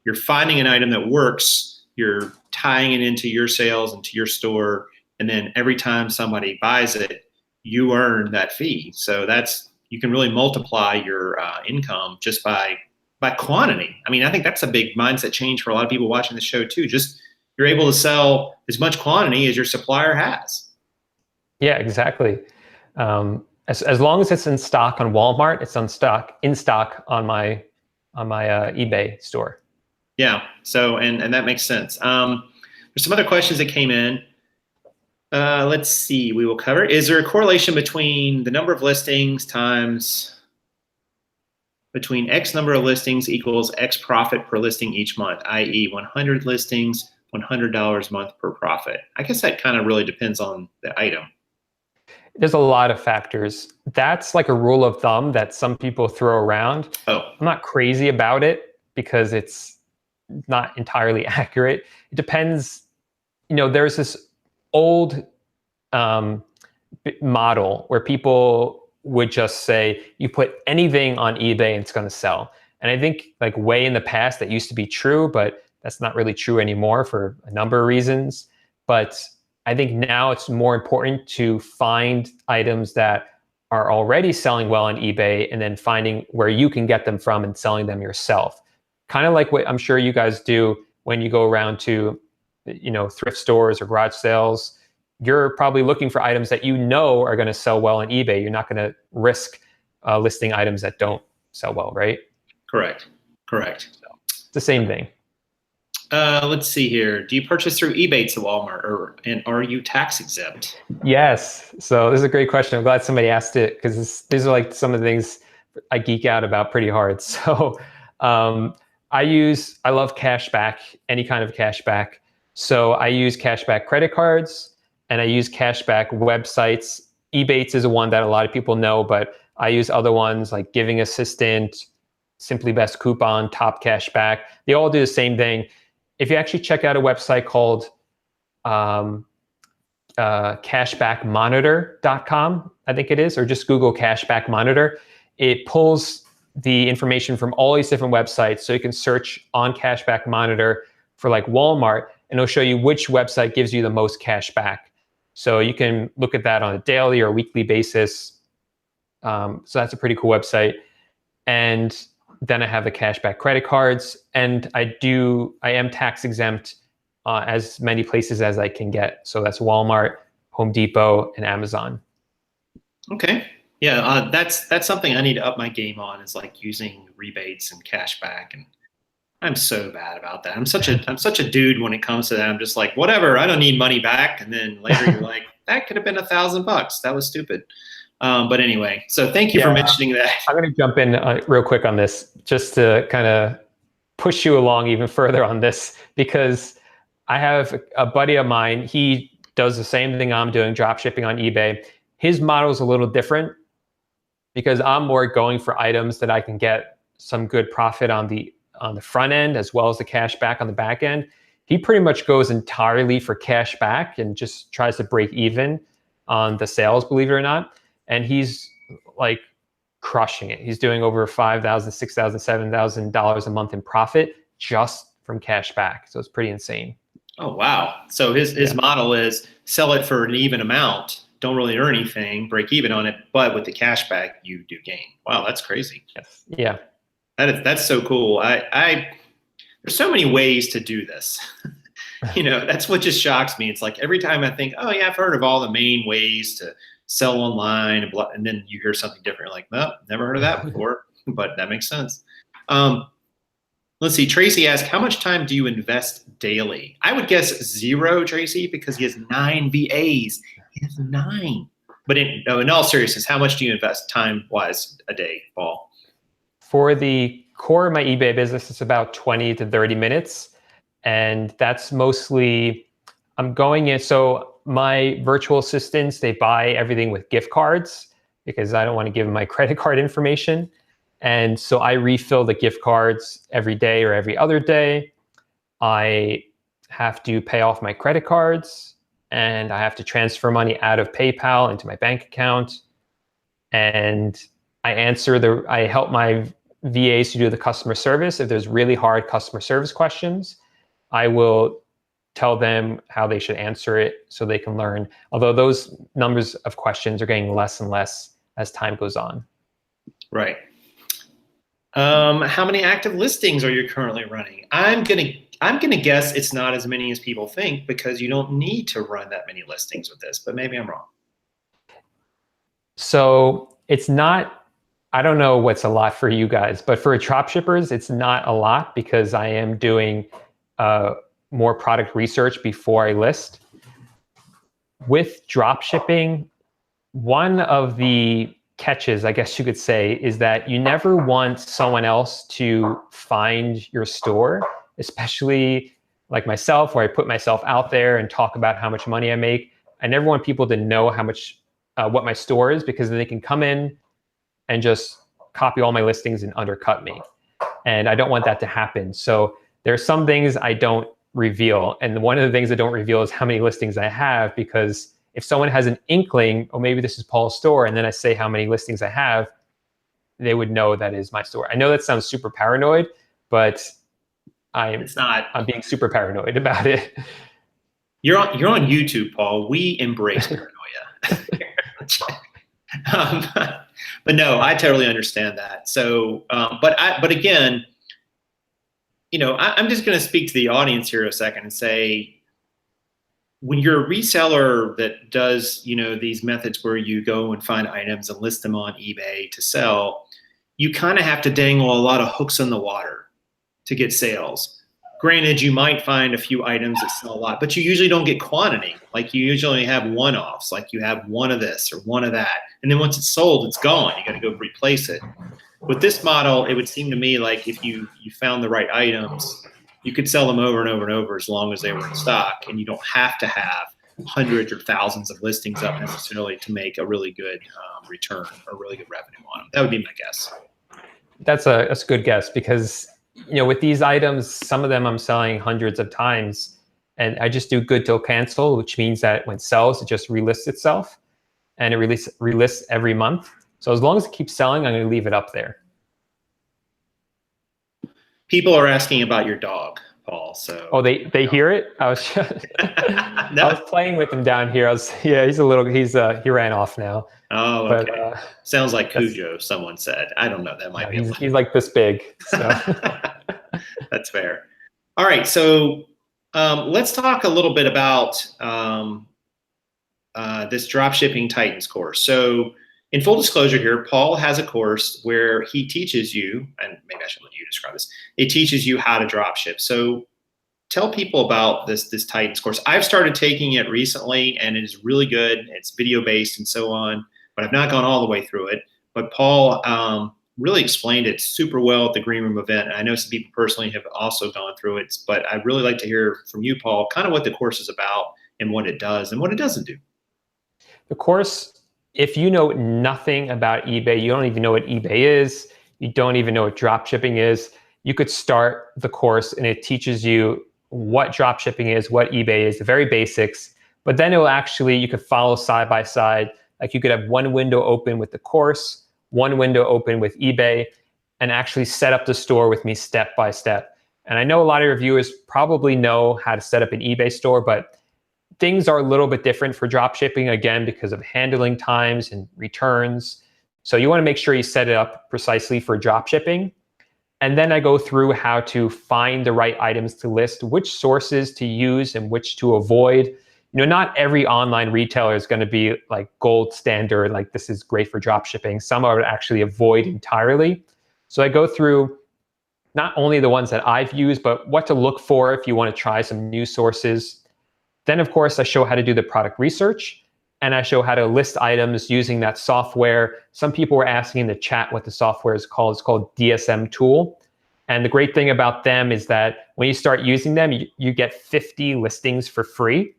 Speaker 1: You're finding an item that works. You're tying it into your sales, into your store, and then every time somebody buys it, you earn that fee. So you can really multiply your income just by quantity. I mean, I think that's a big mindset change for a lot of people watching the show too. Just you're able to sell as much quantity as your supplier has. Yeah,
Speaker 2: exactly. As long as it's in stock on Walmart, it's in stock on my eBay store.
Speaker 1: Yeah. So and that makes sense. There's some other questions that came in. Let's see. We will cover. Is there a correlation between the number of listings between X number of listings equals X profit per listing each month, i.e. 100 listings, $100 a month per profit? I guess that kind of really depends on the item.
Speaker 2: There's a lot of factors. That's like a rule of thumb that some people throw around.
Speaker 1: Oh.
Speaker 2: I'm not crazy about it because it's not entirely accurate. It depends. There's this old model where people would just say, you put anything on eBay and it's going to sell. And I think way in the past that used to be true, but that's not really true anymore for a number of reasons. But I think now it's more important to find items that are already selling well on eBay and then finding where you can get them from and selling them yourself. Kind of like what I'm sure you guys do when you go around to, thrift stores or garage sales. you're probably looking for items that you know are going to sell well on eBay. You're not going to risk listing items that don't sell well, right?
Speaker 1: Correct.
Speaker 2: So it's the same thing.
Speaker 1: Let's see here. Do you purchase through Ebates at Walmart, and are you tax exempt?
Speaker 2: Yes. So this is a great question. I'm glad somebody asked it, because these are like some of the things I geek out about pretty hard. So I love cashback, any kind of cashback. So I use cashback credit cards and I use cashback websites. Ebates is one that a lot of people know, but I use other ones like Giving Assistant, Simply Best Coupon, Top Cashback. They all do the same thing. If you actually check out a website called cashbackmonitor.com, I think it is, or just Google Cashback Monitor, it pulls the information from all these different websites. So you can search on Cashback Monitor for like Walmart, and it'll show you which website gives you the most cash back. So you can look at that on a daily or weekly basis. So that's a pretty cool website. And then I have the cashback credit cards, and I am tax exempt as many places as I can get. So that's Walmart, Home Depot, and Amazon.
Speaker 1: Okay. Yeah, that's something I need to up my game on, is like using rebates and cashback, and I'm so bad about that. I'm such a dude when it comes to that. I'm just like, whatever, I don't need money back. And then later you're like, that could have been $1,000. That was stupid. But anyway, so thank you for mentioning that.
Speaker 2: I'm going to jump in real quick on this, just to kind of push you along even further on this, because I have a buddy of mine. He does the same thing I'm doing, drop shipping on eBay. His model is a little different, because I'm more going for items that I can get some good profit on the front end, as well as the cash back on the back end. He pretty much goes entirely for cash back and just tries to break even on the sales, believe it or not. And he's like crushing it. He's doing over $5,000, $6,000, $7,000 a month in profit just from cash back. So it's pretty insane.
Speaker 1: Oh, wow. So his model is sell it for an even amount, don't really earn anything, break even on it, but with the cash back, you do gain. Wow, that's crazy.
Speaker 2: Yes. Yeah.
Speaker 1: That's so cool. There's so many ways to do this. That's what just shocks me. It's like every time I think, oh yeah, I've heard of all the main ways to sell online, and then you hear something different. You're like, no, never heard of that before, but that makes sense. Let's see. Tracy asked, how much time do you invest daily? I would guess 0, Tracy, because he has 9 VAs. He has 9. But in all seriousness, how much do you invest time-wise a day, Paul?
Speaker 2: For the core of my eBay business, it's about 20 to 30 minutes. And that's mostly, I'm going in. So my virtual assistants, they buy everything with gift cards, because I don't want to give them my credit card information. And so I refill the gift cards every day or every other day. I have to pay off my credit cards, and I have to transfer money out of PayPal into my bank account. And I help my VAs to do the customer service. If there's really hard customer service questions, I will tell them how they should answer it so they can learn. Although those numbers of questions are getting less and less as time goes on.
Speaker 1: Right. How many active listings are you currently running? I'm gonna guess it's not as many as people think, because you don't need to run that many listings with this, but maybe I'm wrong.
Speaker 2: So it's not, I don't know what's a lot for you guys, but for drop shippers, it's not a lot, because I am doing more product research before I list. With drop shipping, one of the catches, I guess you could say, is that you never want someone else to find your store, especially like myself, where I put myself out there and talk about how much money I make. I never want people to know how much, what my store is, because then they can come in and just copy all my listings and undercut me. And I don't want that to happen. So there are some things I don't reveal. And one of the things I don't reveal is how many listings I have, because if someone has an inkling, oh, maybe this is Paul's store, and then I say how many listings I have, they would know that is my store. I know that sounds super paranoid, but I'm being super paranoid about it.
Speaker 1: You're on YouTube, Paul. We embrace paranoia. But no, I totally understand that. So, but again, I'm just going to speak to the audience here a second and say, when you're a reseller that does, these methods where you go and find items and list them on eBay to sell, you kind of have to dangle a lot of hooks in the water to get sales. Granted, you might find a few items that sell a lot, but you usually don't get quantity. Like you usually have one-offs, like you have one of this or one of that. And then once it's sold, it's gone. You got to go replace it. With this model, it would seem to me like if you found the right items, you could sell them over and over and over as long as they were in stock, and you don't have to have hundreds or thousands of listings up necessarily to make a really good return or really good revenue on them. That would be my guess.
Speaker 2: That's a good guess, because with these items, some of them I'm selling hundreds of times, and I just do good till cancel, which means that when it sells, it just relists itself, and it relists every month. So as long as it keeps selling, I'm going to leave it up there. People
Speaker 1: are asking about your dog, Paul. So
Speaker 2: they hear it. I was I was playing with him down here. He ran off now.
Speaker 1: Oh, okay. But, sounds like Cujo. Someone said. I don't know. That might be.
Speaker 2: He's like this big. So.
Speaker 1: That's fair. All right. So let's talk a little bit about this Dropshipping Titans course. So in full disclosure here, Paul has a course where he teaches you, and maybe I should let you describe this. It teaches you how to dropship. So tell people about this Titans course. I've started taking it recently, and it is really good. It's video based and so on, but I've not gone all the way through it. But Paul really explained it super well at the Green Room event. And I know some people personally have also gone through it, but I'd really like to hear from you, Paul, kind of what the course is about and what it does and what it doesn't do.
Speaker 2: The course, if you know nothing about eBay, you don't even know what eBay is, you don't even know what dropshipping is, you could start the course and it teaches you what dropshipping is, what eBay is, the very basics, but then you could follow side by side. Like you could have one window open with the course, one window open with eBay, and actually set up the store with me step by step. And I know a lot of your viewers probably know how to set up an eBay store, but things are a little bit different for dropshipping, again, because of handling times and returns. So you want to make sure you set it up precisely for dropshipping. And then I go through how to find the right items to list, which sources to use and which to avoid. Not every online retailer is going to be like gold standard, like this is great for dropshipping. Some I would actually avoid entirely. So I go through not only the ones that I've used, but what to look for if you want to try some new sources. Then, of course, I show how to do the product research, and I show how to list items using that software. Some people were asking in the chat what the software is called. It's called DSM Tool. And the great thing about them is that when you start using them, you get 50 listings for free.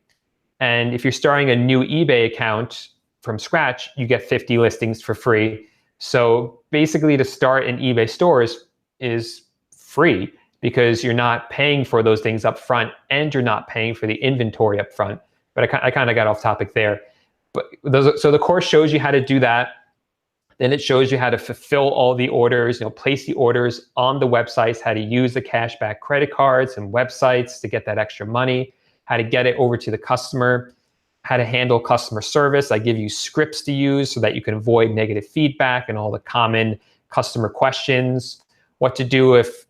Speaker 2: And if you're starting a new eBay account from scratch, you get 50 listings for free. So basically, to start an eBay store is free, because you're not paying for those things up front and you're not paying for the inventory up front. But I kind of got off topic there. But so the course shows you how to do that. Then it shows you how to fulfill all the orders, place the orders on the websites, how to use the cashback credit cards and websites to get that extra money, how to get it over to the customer, how to handle customer service. I give you scripts to use so that you can avoid negative feedback and all the common customer questions, what to do if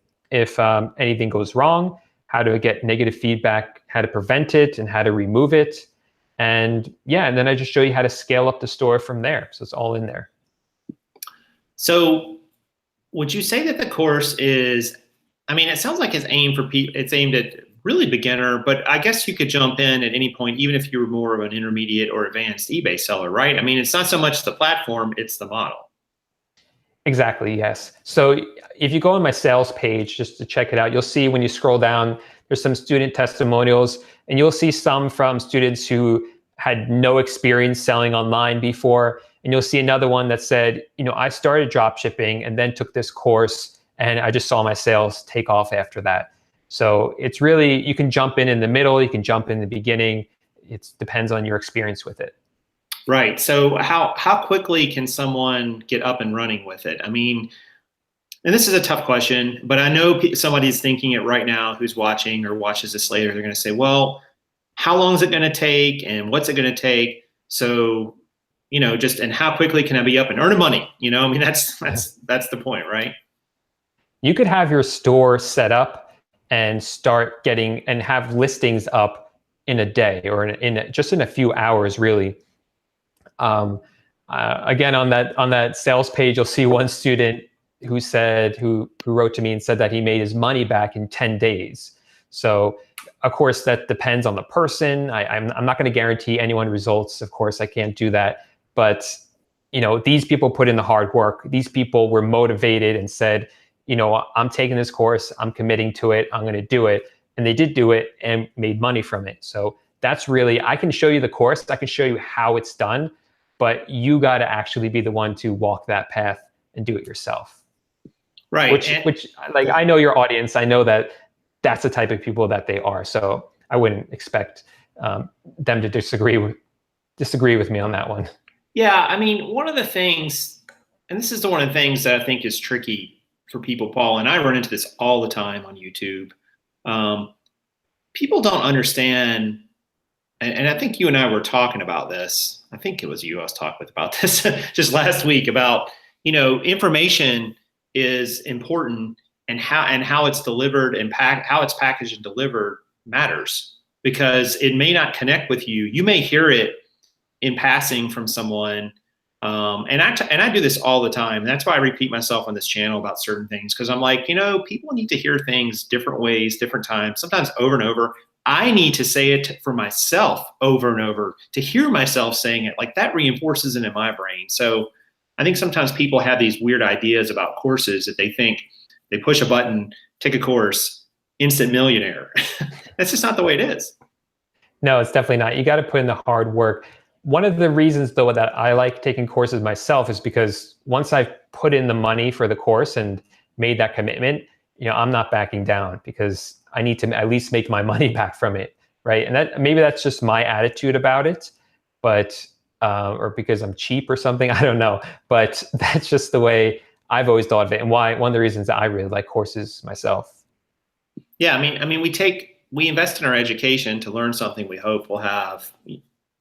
Speaker 2: anything goes wrong, how to get negative feedback, how to prevent it, and how to remove it. And then I just show you how to scale up the store from there. So it's all in there.
Speaker 1: So would you say that the course is, it sounds like it's aimed at really beginner, but I guess you could jump in at any point, even if you were more of an intermediate or advanced eBay seller, right? It's not so much the platform, it's the model.
Speaker 2: Exactly, yes. So if you go on my sales page just to check it out, you'll see when you scroll down, there's some student testimonials, and you'll see some from students who had no experience selling online before. And you'll see another one that said, I started dropshipping and then took this course, and I just saw my sales take off after that. So it's really, you can jump in the middle, you can jump in the beginning. It depends on your experience with it.
Speaker 1: Right. So how quickly can someone get up and running with it? And this is a tough question, but I know somebody's thinking it right now who's watching or watches this later. They're going to say, well, how long is it going to take and what's it going to take? So, and how quickly can I be up and earning money? That's the point, right?
Speaker 2: You could have your store set up and start getting and have listings up in a day or just in a few hours, really. Again, on that sales page, you'll see one student who wrote to me and said that he made his money back in 10 days. So of course that depends on the person. I'm not going to guarantee anyone results. Of course, I can't do that. But these people put in the hard work. These people were motivated and said, I'm taking this course, I'm committing to it, I'm going to do it. And they did do it and made money from it. So that's really, I can show you the course, I can show you how it's done, but you got to actually be the one to walk that path and do it yourself.
Speaker 1: Right.
Speaker 2: Which like, I know your audience, I know that that's the type of people that they are. So I wouldn't expect them to disagree with me on that one.
Speaker 1: Yeah, I mean, one of the things, and this is one of the things that I think is tricky for people, Paul, and I run into this all the time on YouTube. People don't understand, and I think you and I were talking about this. I think it was you I was talking with about this just last week about, information is important, and how it's delivered and how it's packaged and delivered matters, because it may not connect with you. You may hear it in passing from someone. And I do this all the time. And that's why I repeat myself on this channel about certain things. Cause I'm like, people need to hear things different ways, different times, sometimes over and over. I need to say it for myself over and over to hear myself saying it. Like that reinforces it in my brain. So I think sometimes people have these weird ideas about courses that they think they push a button, take a course, instant millionaire. That's just not the way it is.
Speaker 2: No, it's definitely not. You got to put in the hard work. One of the reasons, though, that I like taking courses myself is because once I've put in the money for the course and made that commitment, I'm not backing down, because I need to at least make my money back from it, right? And maybe that's just my attitude about it, but or because I'm cheap or something, I don't know. But that's just the way I've always thought of it, and one of the reasons that I really like courses myself.
Speaker 1: Yeah, I mean, we invest in our education to learn something we hope will have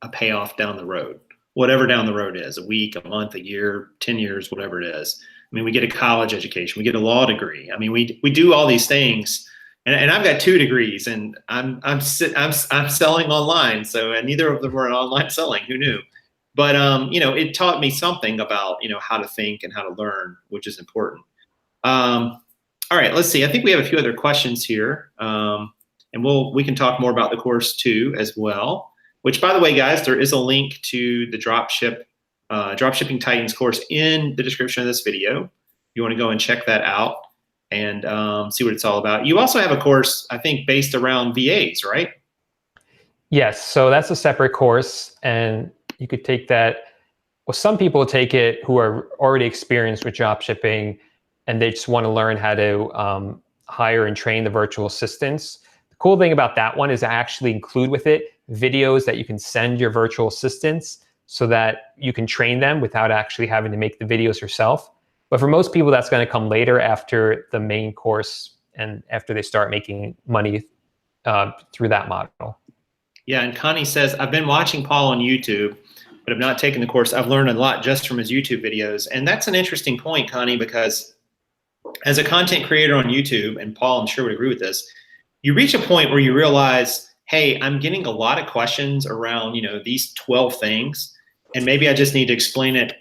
Speaker 1: a payoff down the road, whatever down the road is, a week, a month, a year, 10 years, whatever it is. I mean, we get a college education, we get a law degree. I mean, we do all these things, and I've got 2 degrees, and I'm selling online. So, and neither of them are online selling. Who knew? But it taught me something about how to think and how to learn, which is important. All right, let's see. I think we have a few other questions here, and we can talk more about the course too as well. Which, by the way, guys, there is a link to the Dropshipping Titans course in the description of this video. You want to go and check that out and see what it's all about. You also have a course, I think, based around VAs, right?
Speaker 2: Yes, so that's a separate course, and you could take that. Well, some people take it who are already experienced with dropshipping, and they just want to learn how to hire and train the virtual assistants. The cool thing about that one is I actually include with it videos that you can send your virtual assistants so that you can train them without actually having to make the videos yourself. But for most people, that's going to come later after the main course and after they start making money through that model.
Speaker 1: Yeah, and Connie says, I've been watching Paul on YouTube, but I've not taken the course. I've learned a lot just from his YouTube videos. And that's an interesting point, Connie, because as a content creator on YouTube, and Paul, I'm sure would agree with this, you reach a point where you realize, hey, I'm getting a lot of questions around, these 12 things, and maybe I just need to explain it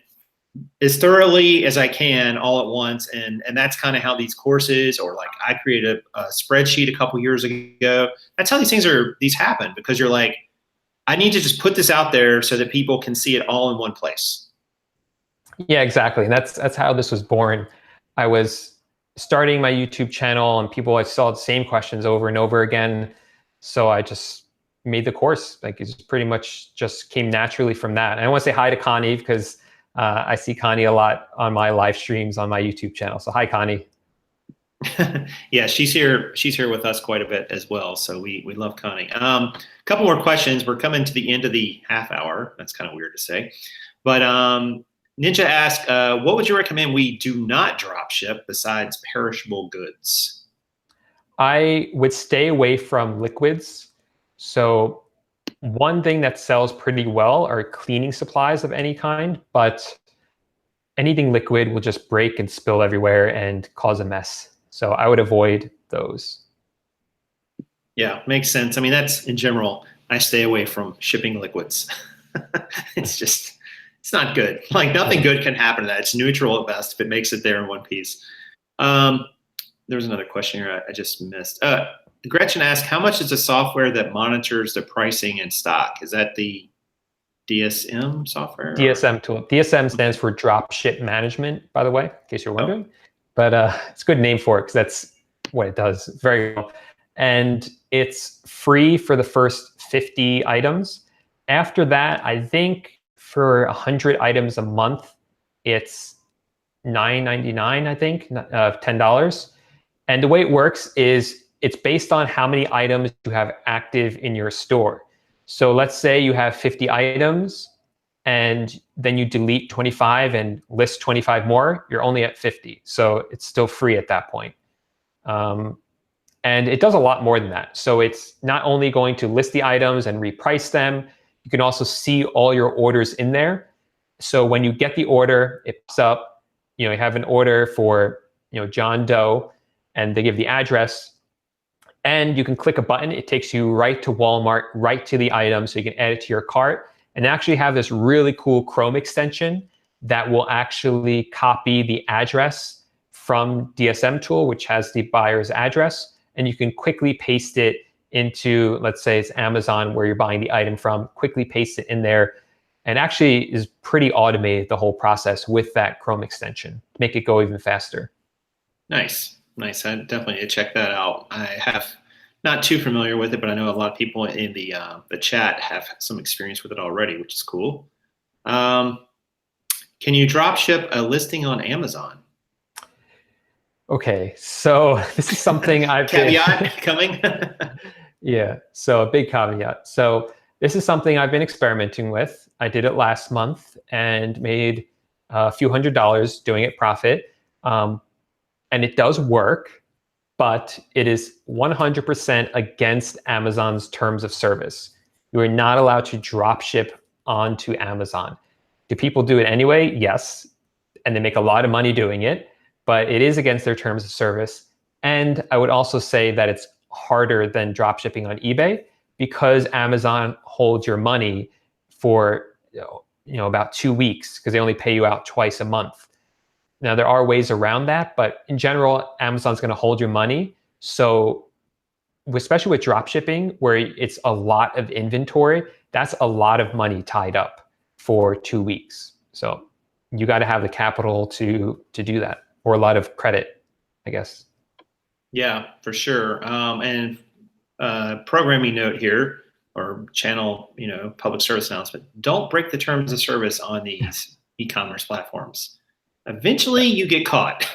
Speaker 1: as thoroughly as I can all at once. And that's kind of how these courses, or like I created a spreadsheet a couple years ago. That's how these happen, because you're like, I need to just put this out there so that people can see it all in one place.
Speaker 2: Yeah, exactly. And that's how this was born. I was starting my YouTube channel, and I saw the same questions over and over again. So I just made the course. Like, it's pretty much just came naturally from that. And I want to say hi to Connie, because I see Connie a lot on my live streams on my YouTube channel. So hi, Connie.
Speaker 1: Yeah, she's here with us quite a bit as well. So we love Connie. A couple more questions. We're coming to the end of the half hour. That's kind of weird to say. But Ninja asked, what would you recommend we do not drop ship besides perishable goods?
Speaker 2: I would stay away from liquids. So one thing that sells pretty well are cleaning supplies of any kind, but anything liquid will just break and spill everywhere and cause a mess. So I would avoid those.
Speaker 1: Yeah, makes sense. I mean, that's in general. I stay away from shipping liquids. It's not good. Like nothing good can happen to that. It's neutral at best if it makes it there in one piece. There's another question here I just missed. Gretchen asked, how much is the software that monitors the pricing in stock? Is that the DSM software?
Speaker 2: DSM tool. DSM stands for Drop Ship Management, by the way, in case you're wondering. But it's a good name for it because that's what it does very well. And it's free for the first 50 items. After that, I think for 100 items a month, it's $9.99, I think, $10. And the way it works is it's based on how many items you have active in your store. So let's say you have 50 items and then you delete 25 and list 25 more, you're only at 50. So it's still free at that point. And it does a lot more than that. So it's not only going to list the items and reprice them, you can also see all your orders in there. So when you get the order, it pops up, you have an order for, John Doe, and they give the address, and you can click a button. It takes you right to Walmart, right to the item, so you can add it to your cart, and actually have this really cool Chrome extension that will actually copy the address from DSM tool, which has the buyer's address, and you can quickly paste it into, let's say it's Amazon where you're buying the item from, quickly paste it in there, and actually is pretty automated, the whole process with that Chrome extension, make it go even faster.
Speaker 1: Nice. I definitely need to check that out. I have not too familiar with it, but I know a lot of people in the chat have some experience with it already, which is cool. Can you drop ship a listing on Amazon?
Speaker 2: Okay, so this is something I've
Speaker 1: caveat coming.
Speaker 2: Yeah, so a big caveat. So this is something I've been experimenting with. I did it last month and made a few $100s doing it profit. And it does work, but it is 100% against Amazon's terms of service. You are not allowed to drop ship onto Amazon. Do people do it anyway? Yes. And they make a lot of money doing it, but it is against their terms of service. And I would also say that it's harder than drop shipping on eBay because Amazon holds your money for about 2 weeks because they only pay you out twice a month. Now, there are ways around that, but in general, Amazon's going to hold your money. So especially with drop shipping, where it's a lot of inventory, that's a lot of money tied up for 2 weeks. So you got to have the capital to do that, or a lot of credit, I guess. Yeah,
Speaker 1: for sure. And programming note here, or channel, public service announcement, don't break the terms of service on these e-commerce platforms. Eventually you get caught.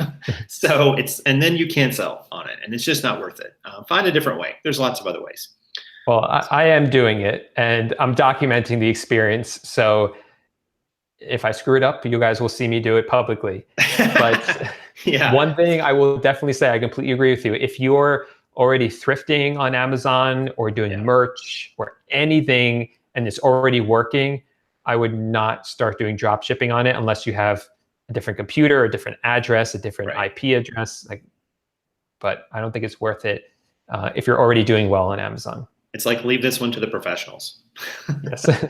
Speaker 1: And then you can't sell on it, and it's just not worth it. Find a different way. There's lots of other ways.
Speaker 2: Well, I am doing it, and I'm documenting the experience. So if I screw it up, you guys will see me do it publicly. But yeah. One thing I will definitely say, I completely agree with you. If you're already thrifting on Amazon or doing merch or anything, and it's already working, I would not start doing drop shipping on it unless you have a different computer, a different address, a different IP address. But I don't think it's worth it if you're already doing well on Amazon.
Speaker 1: It's like, leave this one to the professionals.
Speaker 2: Yes.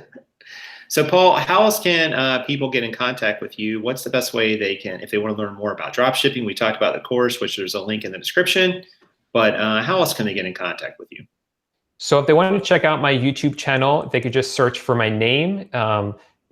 Speaker 1: So Paul, how else can people get in contact with you? What's the best way they can, if they want to learn more about drop shipping? We talked about the course, which there's a link in the description, but how else can they get in contact with you?
Speaker 2: So if they wanted to check out my YouTube channel, they could just search for my name.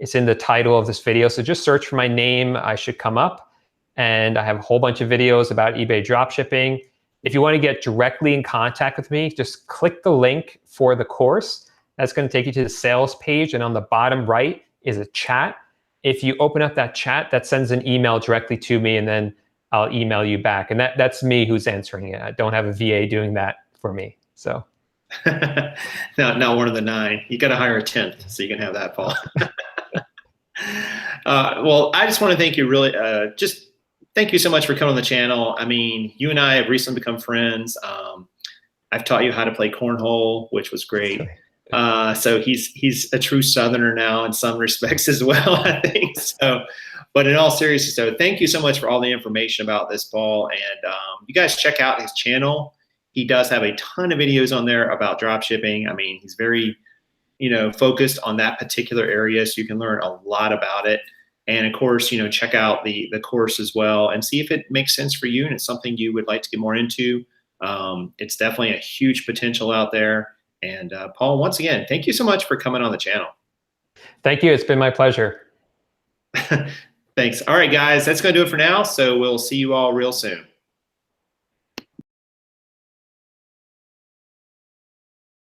Speaker 2: It's in the title of this video. So just search for my name. I should come up. And I have a whole bunch of videos about eBay dropshipping. If you want to get directly in contact with me, just click the link for the course. That's going to take you to the sales page. And on the bottom right is a chat. If you open up that chat, that sends an email directly to me, and then I'll email you back. And that's me who's answering it. I don't have a VA doing that for me. So.
Speaker 1: Not one of the 9. You got to hire a 10th so you can have that, Paul. Well, I just want to thank you thank you so much for coming on the channel. I mean, you and I have recently become friends. I've taught you how to play cornhole, which was great. So he's a true Southerner now in some respects as well, I think. So, but in all seriousness, so thank you so much for all the information about this, Paul. And you guys check out his channel. He does have a ton of videos on there about drop shipping. I mean, he's very focused on that particular area, so you can learn a lot about it. And of course, check out the course as well and see if it makes sense for you and it's something you would like to get more into. It's definitely a huge potential out there. And Paul, once again, thank you so much for coming on the channel.
Speaker 2: Thank you. It's been my pleasure.
Speaker 1: Thanks. All right, guys, that's going to do it for now. So we'll see you all real soon.